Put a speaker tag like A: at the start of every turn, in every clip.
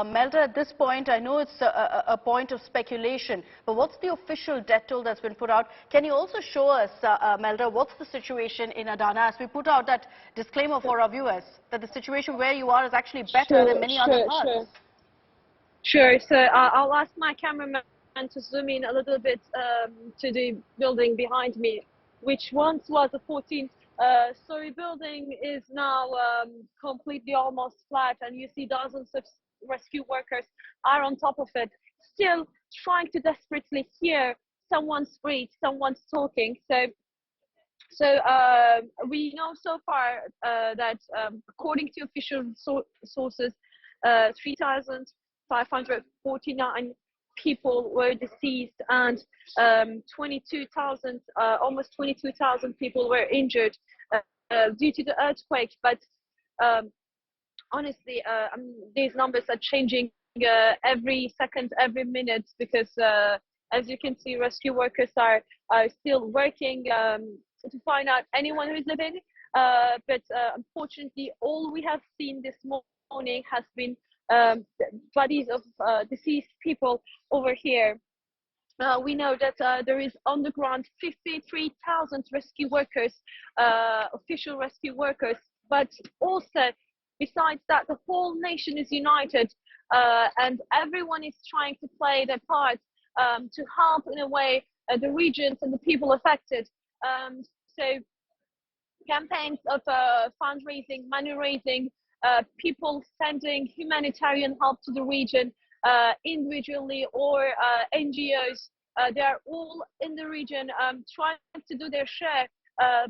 A: Melda, at this point, I know it's a point of speculation, but what's the official death toll that's been put out? Can you also show us, Melda, what's the situation in Adana, as we put out that disclaimer for our viewers, that the situation where you are is actually better than many other parts?
B: Sure. So I'll ask my cameraman to zoom in a little bit to the building behind me, which once was a 14-story building, is now completely almost flat, and you see dozens of rescue workers are on top of it, still trying to desperately hear someone's breathe, someone's talking. So we know so far that according to official sources, 3,549 people were deceased, and 22,000, almost 22,000 people were injured due to the earthquake. But honestly, these numbers are changing every second, every minute, because as you can see, rescue workers are still working to find out anyone who is living. But unfortunately, all we have seen this morning has been bodies of deceased people over here. We know that there is on the ground 53,000 rescue workers, official rescue workers, but also besides that, the whole nation is united, and everyone is trying to play their part to help in a way the regions and the people affected. So campaigns of fundraising, money raising, people sending humanitarian help to the region, individually or NGOs, they are all in the region trying to do their share,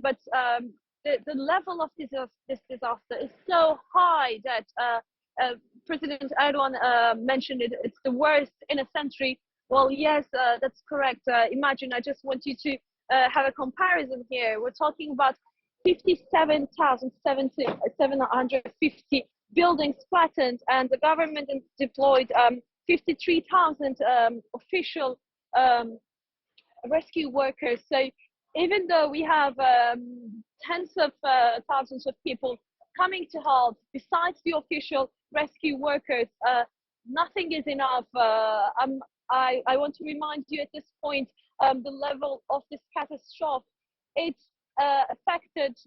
B: but the level of this disaster is so high that President Erdogan mentioned it. It's the worst in a century. Well, yes, that's correct. Imagine, I just want you to have a comparison here. We're talking about 57,750 buildings flattened, and the government deployed 53,000 official rescue workers. So even though we have tens of thousands of people coming to help, besides the official rescue workers, nothing is enough. I want to remind you at this point the level of this catastrophe. It's affected.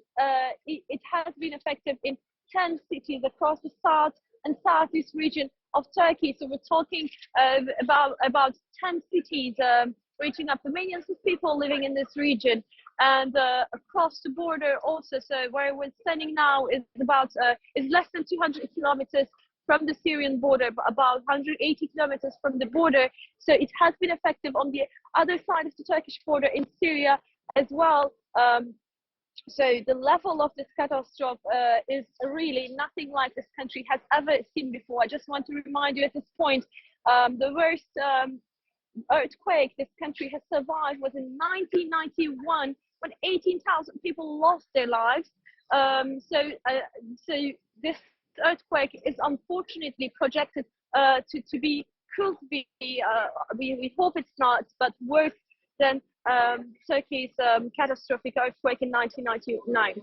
B: It has been effective in 10 cities across the south and southeast region of Turkey. So we're talking about 10 cities, reaching up to millions of people living in this region, and across the border also. So where we're standing now is less than 200 kilometers from the Syrian border, about 180 kilometers from the border. So it has been effective on the other side of the Turkish border in Syria as well. So the level of this catastrophe is really nothing like this country has ever seen before. I just want to remind you at this point, the worst earthquake this country has survived was in 1991, when 18,000 people lost their lives. So this earthquake is unfortunately projected to be, could be, we hope it's not, but worse than Turkey's catastrophic earthquake in 1999.